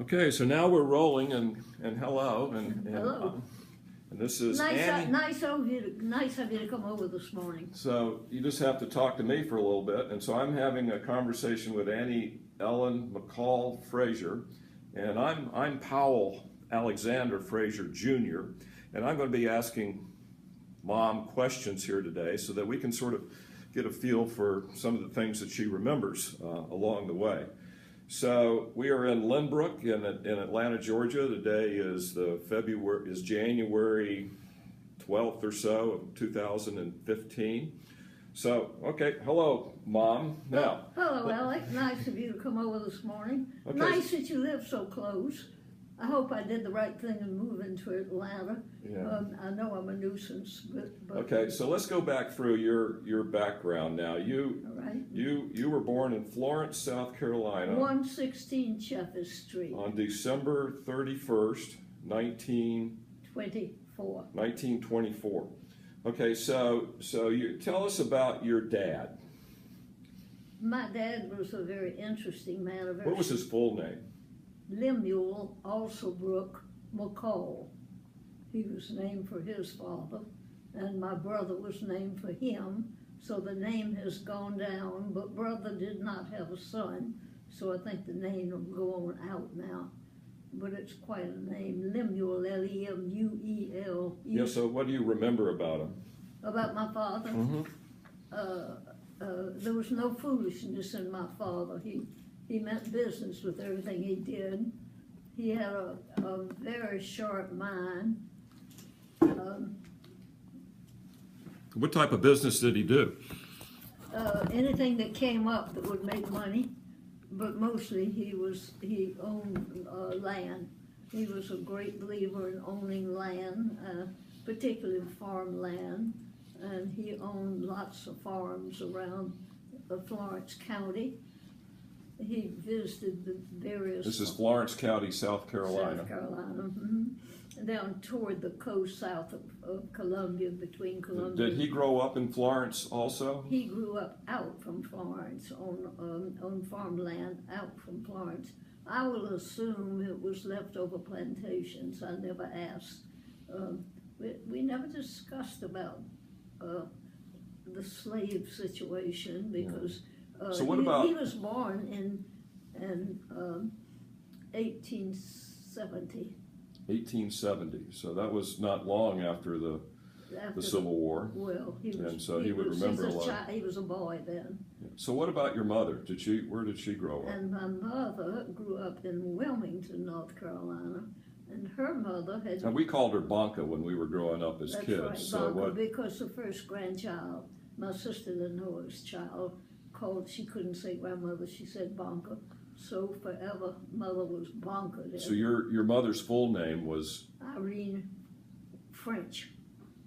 Okay, so now we're rolling, and hello, and Hello. And this is Nice, Annie. nice of you to come over this morning. So you just have to talk to me for a little bit, and so I'm having a conversation with Annelle M Fraser, and I'm Powell Alexander Fraser Jr., and I'm going to be asking Mom questions here today so that we can sort of get a feel for some of the things that she remembers along the way. So we are in Lynbrook in Atlanta, Georgia. The day is January 12th or so of 2015. So, okay, hello, Mom. Now. Hello, Alec. Nice of you to come over this morning. Okay. Nice that you live so close. I hope I did the right thing in moving to Atlanta. Yeah. I know I'm a nuisance, but Okay, so let's go back through your background now. all right. You were born in Florence, South Carolina 116 Cheffers Street, on December 31st, 1924. Okay, so you tell us about your dad. My dad was a very interesting man. What was his full name? Lemuel Alsobrook McCall. He was named for his father, and my brother was named for him. So the name has gone down, but brother did not have a son, so I think the name will go on out now. But it's quite a name, Lemuel, Lemuel. Yeah, so what do you remember about him? About my father? Mm-hmm. There was no foolishness in my father. He meant business with everything he did. He had a very sharp mind. What type of business did he do? Anything that came up that would make money, but mostly he owned land. He was a great believer in owning land, particularly farmland, and he owned lots of farms around Florence County. He visited the various... This is Florence County, South Carolina. South Carolina, down toward the coast south of Columbia, between Columbia. Did he grow up in Florence also? He grew up out from Florence, on farmland out from Florence. I will assume it was leftover plantations. I never asked. We never discussed about the slave situation because So what about... he was born in 1870. 1870, so that was not long after the Civil War. Well, he was, and so he would remember a lot. He was a boy then. So what about your mother? Where did she grow up? And my mother grew up in Wilmington, North Carolina, and her mother had... And we called her Bonka when we were growing up as kids. Right, so Bonka, because the first grandchild, my sister Lenore's child, she couldn't say grandmother, she said Bonka. So forever, mother was Bonka. So your mother's full name was? Irene French,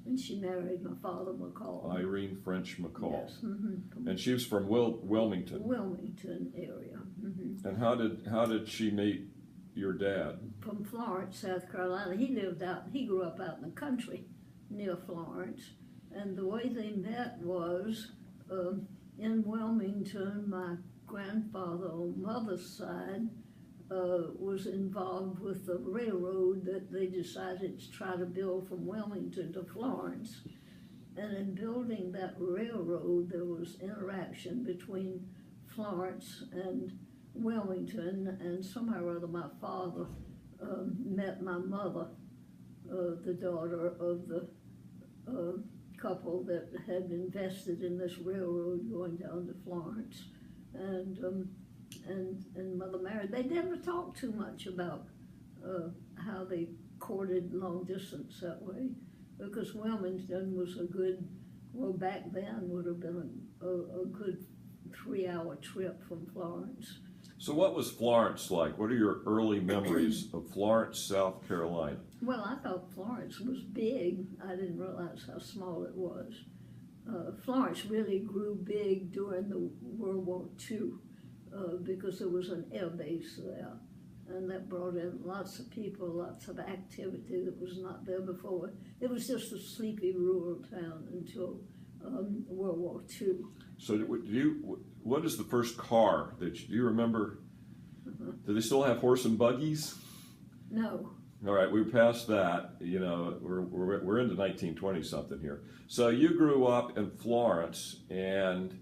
and she married my father McCall. Irene French McCall. Yes. Mm-hmm. And she was from Wilmington. Wilmington area. Mm-hmm. And how did she meet your dad? From Florence, South Carolina. He grew up out in the country near Florence, and the way they met was in Wilmington. My grandfather on mother's side was involved with the railroad that they decided to try to build from Wilmington to Florence. And in building that railroad, there was interaction between Florence and Wilmington, and somehow or other my father met my mother, the daughter of the couple that had invested in this railroad going down to Florence. And mother married. They never talked too much about how they courted long distance that way, because Wilmington was back then would have been a good 3-hour trip from Florence. So what was Florence like? What are your early memories of Florence, South Carolina? Well, I thought Florence was big. I didn't realize how small it was. Florence really grew big during the World War II because there was an air base there, and that brought in lots of people, lots of activity that was not there before. It was just a sleepy rural town until World War II. So what is the first car that do you remember Do they still have horse and buggies? No. All right, we're past that. You know, we're into 1920 something here. So you grew up in Florence, and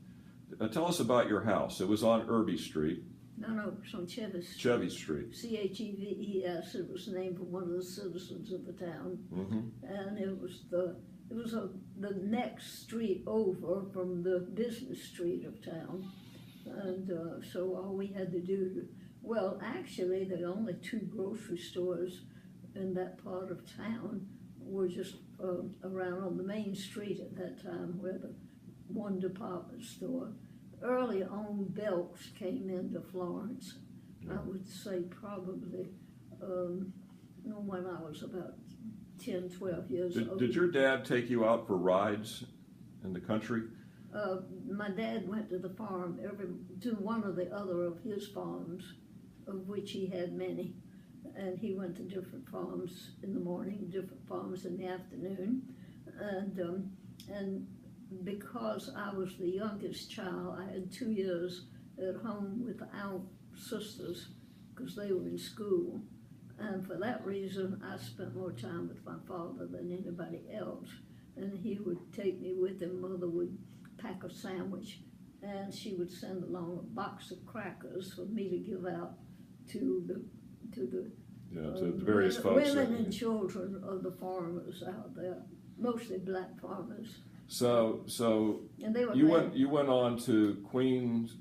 tell us about your house. It was on Irby Street. No, it's on Chevis Street. Chevy Street. Cheves. It was named for one of the citizens of the town, and it was the next street over from the business street of town, and so all we had to do. Well, actually, the only two grocery stores in that part of town were just around on the main street at that time, where the one department store. Early on, Belk's came into Florence. I would say probably when I was about 10, 12 years old. Did your dad take you out for rides in the country? My dad went to the farm, to one or the other of his farms, of which he had many. And he went to different farms in the morning, different farms in the afternoon. And because I was the youngest child, I had 2 years at home without sisters because they were in school. And for that reason, I spent more time with my father than anybody else. And he would take me with him. Mother would pack a sandwich, and she would send along a box of crackers for me to give out to the various folks. Women and children of the farmers out there, mostly black farmers. So and they were you went on to Queens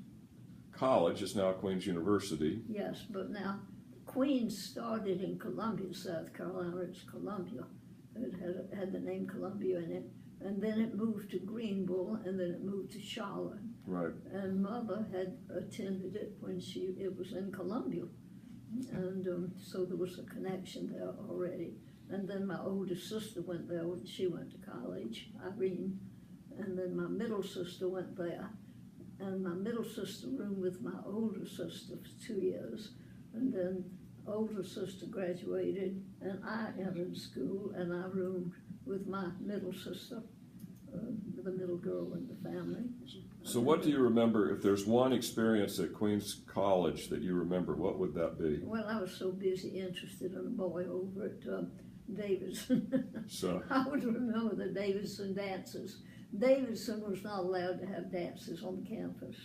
College. It's now Queens University. Yes, but now Queens started in Columbia, South Carolina. It's Columbia. It had the name Columbia in it, and then it moved to Greenville, and then it moved to Charlotte. Right. And Mother had attended it when it was in Columbia, and so there was a connection there already. And then my older sister went there when she went to college, Irene, and then my middle sister went there, and my middle sister roomed with my older sister for 2 years, and then older sister graduated, and I entered school, and I roomed with my middle sister, the middle girl in the family. So what do you remember, if there's one experience at Queens College that you remember, what would that be? Well, I was so busy interested in a boy over at Davidson. So I would remember the Davidson dances. Davidson was not allowed to have dances on campus,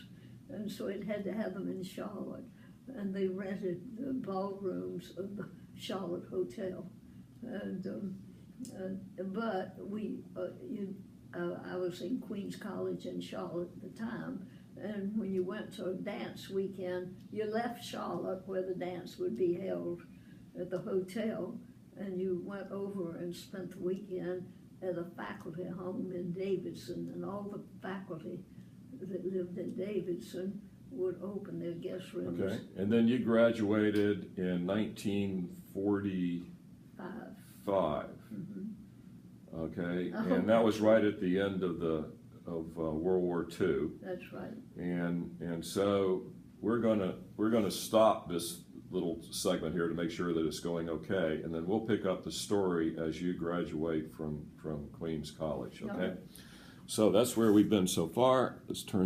and so it had to have them in Charlotte. And they rented the ballrooms of the Charlotte Hotel. But I was in Queens College in Charlotte at the time, and when you went to a dance weekend, you left Charlotte where the dance would be held at the hotel, and you went over and spent the weekend at a faculty home in Davidson, and all the faculty that lived in Davidson would open their guest rooms. okay, and then you graduated in 1945. Okay, and that was right at the end of World War II. That's right. And so we're gonna stop this little segment here to make sure that it's going okay, and then we'll pick up the story as you graduate from Queens College. Okay, so that's where we've been so far. Let's turn